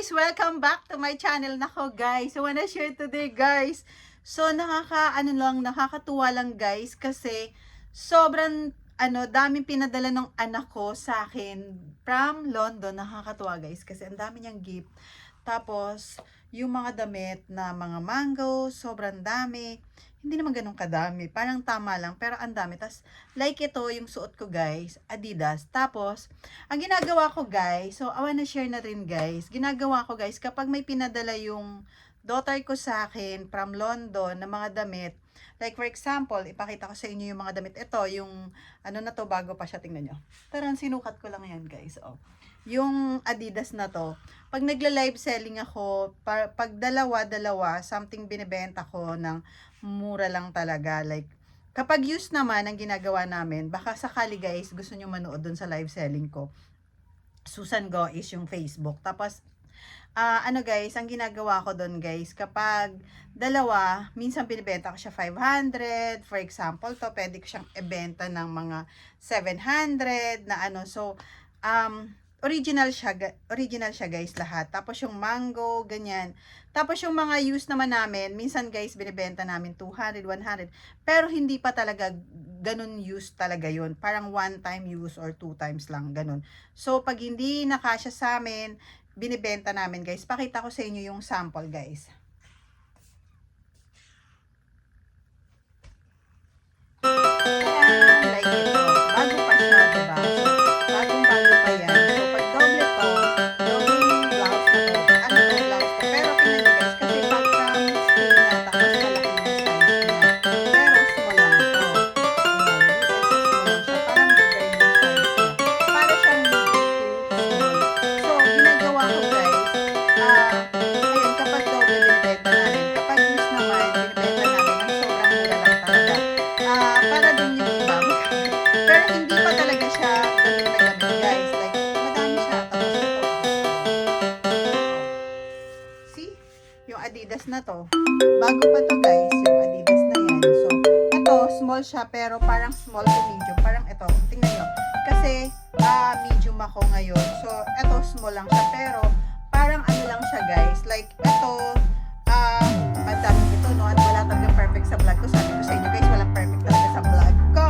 guys! Welcome back to my channel. Nako guys, I wanna share today guys. So nakakatuwa lang guys kasi sobrang daming pinadala ng anak ko sa akin from London. Nakakatuwa guys kasi ang dami niyang gift. Tapos yung mga damit na mga mango, sobrang dami. Hindi naman ganun kadami, parang tama lang pero ang dami. Tas like ito yung suot ko guys, Adidas. Tapos ang ginagawa ko guys, so I wanna share na rin guys. Ginagawa ko guys kapag may pinadala yung daughter ko sa akin from London na mga damit. Like for example, ipakita ko sa inyo yung mga damit. Ito, yung ano na to, bago pa siya, tingnan nyo. Tarang sinukat ko lang yan guys. Oh. Yung Adidas na to. Pag nagla-live selling ako, pag dalawa, something binibenta ko ng mura lang talaga. Like, kapag used naman ang ginagawa namin, baka sakali guys, gusto nyo manood dun sa live selling ko. Susan Go is yung Facebook. Tapos, guys, ang ginagawa ko doon guys, kapag dalawa, minsan binibenta ko siya 500. For example, to pwede ko siyang ibenta ng mga 700 na ano. So, original siya guys lahat. Tapos yung mango, ganyan. Tapos yung mga used naman namin, minsan guys, binibenta namin 200, 100. Pero hindi pa talaga ganun used talaga yun. Parang one time use or two times lang, ganun. So, pag hindi nakasya sa amin, binibenta namin guys. Pakita ko sa inyo yung sample guys. Ayan, like ito. Bago pa siya, diba? So, bagong-bago pa yan. So, pag doble to, doble yung blouse na to. Ano to blouse to? Pero tingnan nyo guys, kasi pagka scale na, tapos malaki yung size niya. Pero small lang to. Ayan, small lang siya. Parang bigay yung size niya. Para siyang medium to small. So, ginagawa ko guys, ayun, kapag doble binibenta namin. Kapag use naman, binibenta namin ng sobrang mura lang talaga. Para din yung iba. Pero hindi pa talaga siya gamit na gamit guys. Like, madami siya. Tapos ito. See? Yung Adidas na to. Bago pa to guys, yung Adidas na yan. So, ito, small siya pero parang small to medium. Parang ito, tingnan nyo. Kasi, medium ako ngayon. So, ito, small lang siya. Pero, parang ano lang siya guys. Like, ito, ang dami ito, no? At wala talagang perfect sa vlog ko. Sabi ko sa inyo guys, walang perfect talaga sa vlog ko.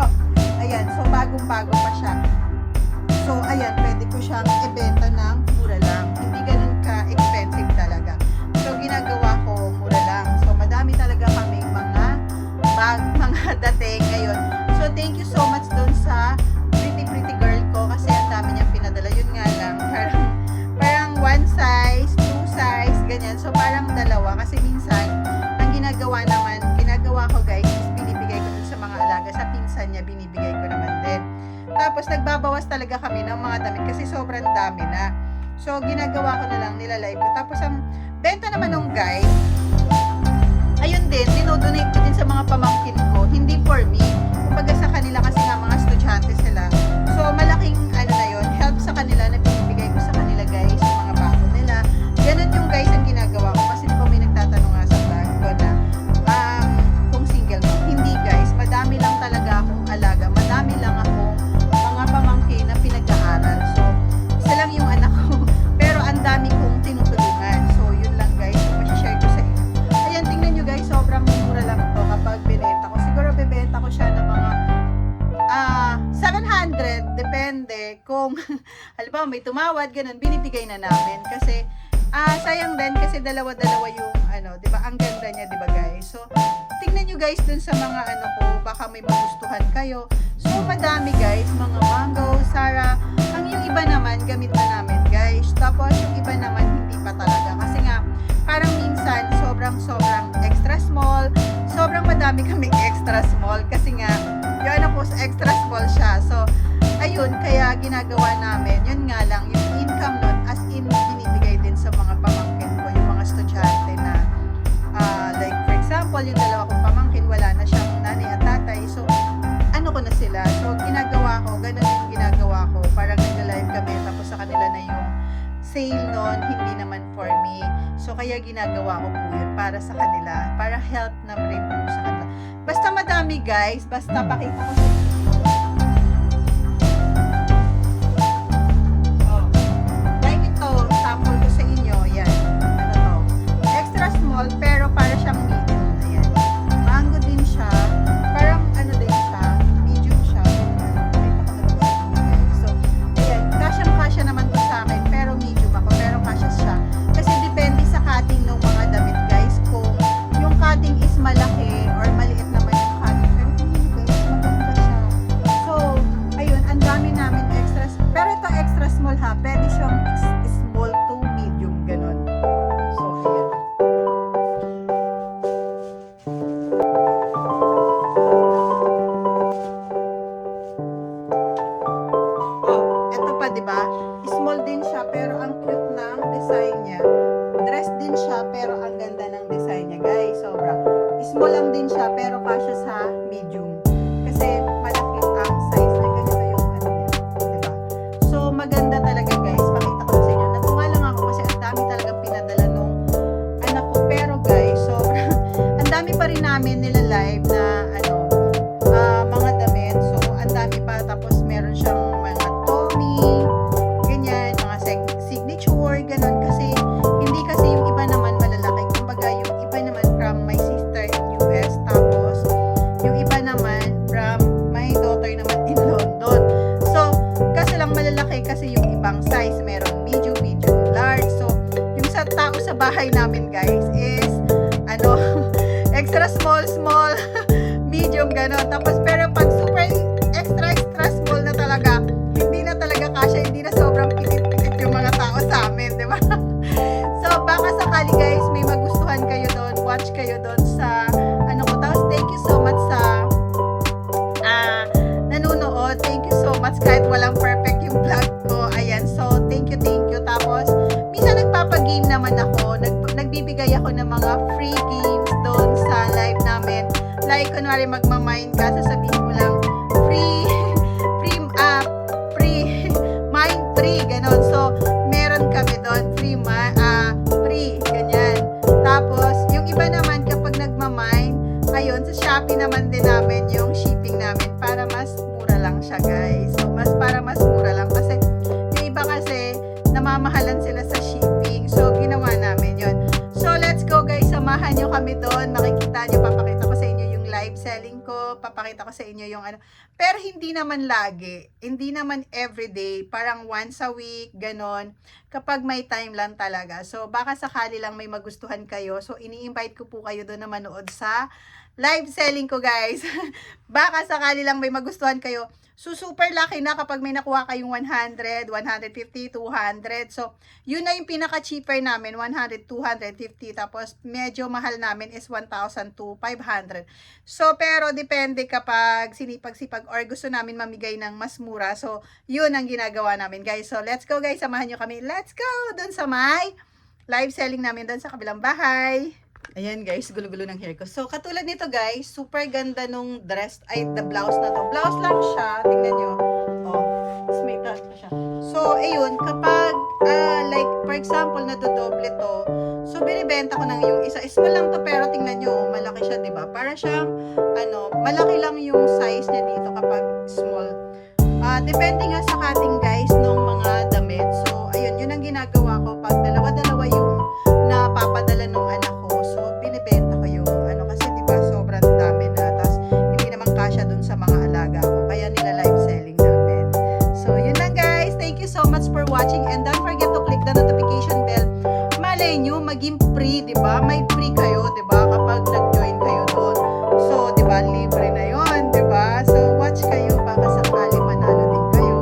Ayan, so bagong-bago pa siya. So, ayan, pwede ko siyang ibenta ng mura lang. Hindi ganun ka-expensive talaga. So, ginagawa ko, mura lang. So, madami talaga kaming mga dating ngayon. So, thank you so much dun sa pretty girl ko kasi ang dami niyang pinadala. Yun nga lang, parang one size, two size, ganyan. So, parang dalawa. Kasi minsan, ang ginagawa ko guys, is binibigay ko dun sa mga alaga. Sa pinsan niya, binibigay ko naman din. Tapos, nagbabawas talaga kami ng mga damit kasi sobrang dami na. So, ginagawa ko na lang, nilalive ko. Tapos, ang benta naman ng guys, ayun din, dinodonate ko din sa mga pamangkin ko. Hindi for me. Kumbaga sa kanila kasi nga mga estudyante sila. So, malaking na yun, help sa kanila na binibigay ko sa kanila guys, yung mga bago nila. Ganun yung guys ang ginagawa ko. Kasi di ba may nagtatanong nga sa vlog ko na kung single mo. Hindi guys, madami lang talaga akong alaga. Madami lang akong mga pamangkin na pinag-aaral. So, isa lang yung anak ko. Pero ang dami kong tinutulungan. So, yun lang guys. So, masishare ko sa inyo. Ayan, tingnan nyo guys, sobrang mura lang to kapag binenta ko. Siguro bebenta ko siya ng mga 700, depende kung halimbawa may tumawad, ganun, binibigay na namin kasi sayang din kasi dalawa-dalawa yung di ba? Ang ganda niya, di ba guys? So, tingnan nyo guys dun sa mga ko, baka may magustuhan kayo. So, madami guys, mga mango, Sara. Ang yung iba naman, gamit na namin guys. Tapos, yung iba naman, hindi pa talaga. Kasi nga, parang minsan, sobrang extra small. Sobrang madami kaming extra small. Kasi nga, yung extra small siya. So, ayun, kaya ginagawa namin. Yun nga lang, yung income nun, as in, binibigay din sa mga pamangkin ko, yung mga estudyante na, like, for example, yung dalawa kong pamangkin, wala na siyang nanay at tatay. So, ko na sila. So, ginagawa ko, ganun yung ginagawa ko. Parang nag-live kami, tapos sa kanila na yung sale nun, hindi naman for me. So, kaya ginagawa ko po yun para sa kanila. Para help na rin po sa kanila. Basta madami guys, basta pakita ko sa inyo. Like ito, sample ko sa inyo, yan. bahay namin guys is ano, extra small, medium ganon. Tapos pero pag super extra small na talaga, hindi na talaga kasya, hindi na sobrang pitit-pitit yung mga tao sa amin, di ba? So baka sakali guys may magustuhan kayo doon, watch kayo doon sa ano ko. Tapos thank you so much sa nanonood. Thank you so much kahit walang perfect yung vlog ko. Ayan, so thank you. Tapos minsan nagpapagame naman ako, nagbibigay ako ng mga free games doon sa live namin. Like kunwari magmamine ka, sasabihin mo lang free mind free, ganon. So meron kami doon free ganyan. Tapos yung iba naman kapag nagmamine, ayun, sa Shopee naman din namin yung shipping namin para mas mura lang siya guys. So para mas mura lang kasi yung iba kasi namamahalan sila sa shipping. So ginawa namin yun. So let's go guys, samahan nyo kami doon. Makikita nyo, papakita ko sa inyo yung live selling ko, papakita ko sa inyo yung ano. Pero hindi naman lagi, hindi naman everyday, parang once a week, ganon, kapag may time lang talaga. So baka sakali lang may magustuhan kayo. So ini-invite ko po kayo doon na manood sa live selling ko guys. Baka sakali lang may magustuhan kayo. So super lucky na kapag may nakuha kayong 100, 150, 200. So yun na yung pinaka cheaper namin, 100, 250. Tapos medyo mahal namin is 1,000 to 500. So pero depende kapag sinipag-sipag or gusto namin mamigay ng mas mura. So yun ang ginagawa namin guys. So let's go guys, samahan nyo kami. Let's go dun sa may live selling namin dun sa kabilang bahay. Ayan guys, gulo-gulo ng hair ko. So, katulad nito guys, super ganda nung dress, the blouse na to. Blouse lang siya, tingnan nyo. Oh, tapos may taas pa siya. So, ayun, kapag, like, for example, nadodoble to, so, binibenta ko ng yung isa. Small lang to, pero tingnan nyo, malaki siya, diba? Para siyang, malaki lang yung size niya dito kapag small. Depende nga sa cutting guys, nung mga damit. So, ayun, yun ang ginagawa ko. Pag dalawa-dalawa yung napapadala nung anak ko, so binibenta ko yung kasi diba sobrang dami na, tas hindi naman kasya dun sa mga alaga ko, kaya nila live selling namin. So yun lang guys, thank you so much for watching and don't forget to click the notification bell. Malay nyo maging free, diba? May free kayo, diba? Kapag nag-join kayo doon. So diba, libre na yun, diba? So watch kayo, baka sakali manalo din kayo.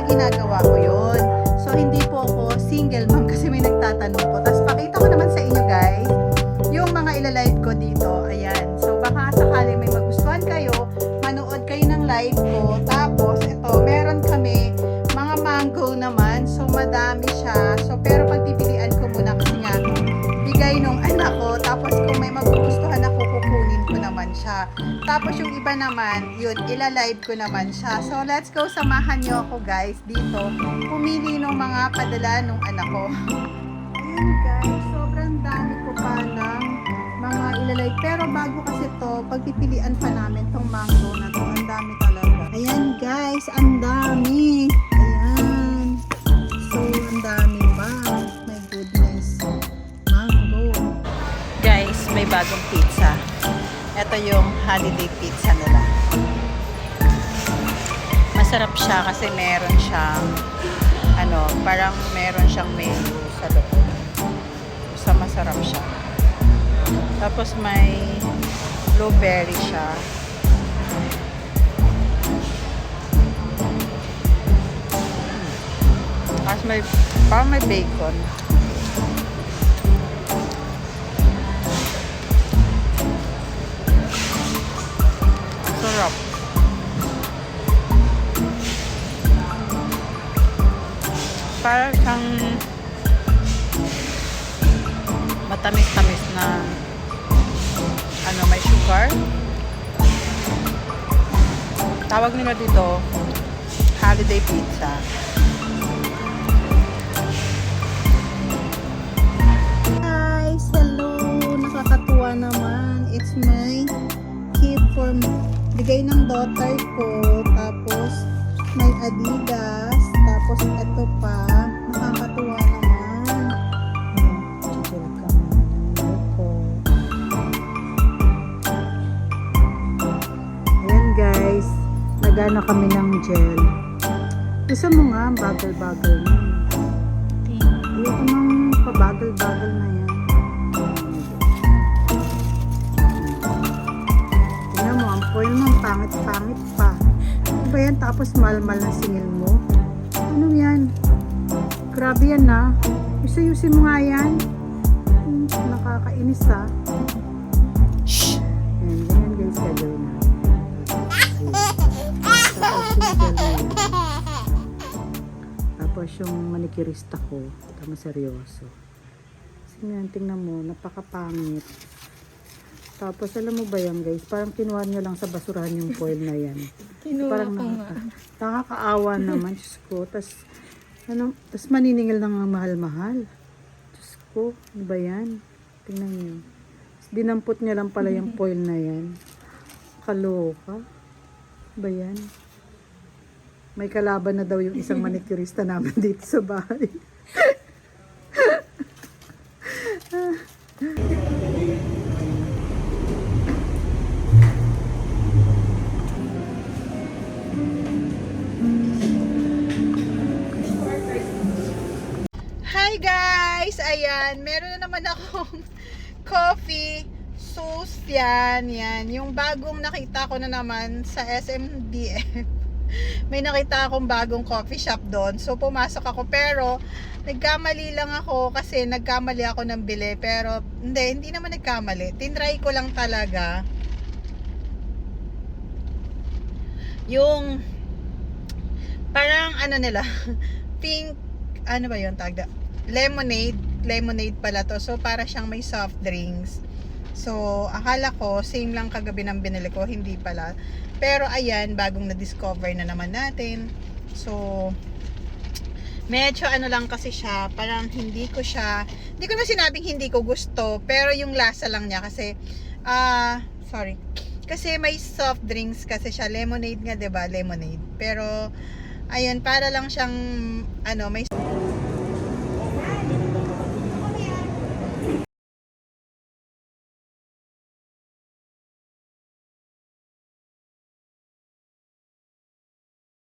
ginagawa ko yun. So, hindi po ako single mom kasi may nagtatanong po. Tapos, pakita ko naman sa inyo guys, yung mga ilalive ko dito. Ayan. So, baka sakali may magustuhan kayo, manood kayo ng live ko. Tapos, ito, meron kami mga mango naman. So, madami siya. So, pero pagpipilian ko muna kasi nga, bigay nung anak ko. Tapos, kung may magugustuhan ako, kukunin ko naman siya. Tapos, yung iba naman, yun, ilalive ko naman siya. So, let's go. Samahan nyo ako, guys, dito. Pumili ng mga padala nung anak ko. Ayan, guys. Sobrang dami ko pa ng mga ilalive. Pero bago kasi to, pagpipilian pa namin tong mango na to. Ang dami talaga. Ayan, guys. Ang dami. Ayan. So, ang dami pa. My goodness. Mango. ito yung holiday pizza nila. Masarap siya kasi meron siyang parang meron siyang menu sa loob. So masarap siya. Tapos may blueberry siya. Tapos parang may bacon. Sarap. Parang siyang matamis-tamis na may sugar. Tawag nila dito holiday pizza. Guys, hello! Nakakatuwa naman. It's my gift for bigay ng daughter ko. Tapos may Adidas. Tapos ito pa. Nakakatuwa naman. Ayan guys. Nagana kami ng gel. Gusto mo nga, bagal-bagal na. Ayoko nang pabagal-bagal na yan. Tingnan mo, ang foil mo, pangit-pangit pa. Ano ba yan? Tapos mal-mal na singil mo. Ano yan? Grabe yan na. Ayusin mo nga yan. Nakakainis ha. Shhh! Ayan, ganyan guys, gagawin na. Tapos yung manikirista ko, tama seryoso. Tingnan mo, napakapangit. Tapos alam mo ba yan guys, parang kinuha niya lang sa basurahan yung foil na yan. Parang nakakaawa naman, Diyos ko. Tapos maniningil ng mahal-mahal. Diyos ko, ano ba yan? Tingnan niyo. Dinampot niya lang pala yung foil na yan. Kaloka. Ano ba yan? May kalaban na daw yung isang manicurista namin dito sa bahay. Hi guys! Ayan, meron na naman akong coffee sauce yan. Yan, yung bagong nakita ko na naman sa SMDF. May nakita akong bagong coffee shop doon. So pumasok ako pero nagkamali lang ako kasi nagkamali ako ng bili. Pero hindi naman nagkamali. Tinry ko lang talaga yung parang nila pink, ano ba yun tagda? Lemonade pala to. So para siyang may soft drinks. So akala ko same lang kagabi ng binili ko, hindi pala. Pero ayan, bagong na-discover na naman natin. So medyo lang kasi siya, parang hindi ko na sinabing hindi ko gusto, pero yung lasa lang niya kasi sorry. Kasi may soft drinks kasi siya, lemonade nga, 'di ba? Lemonade. Pero ayun, para lang siyang may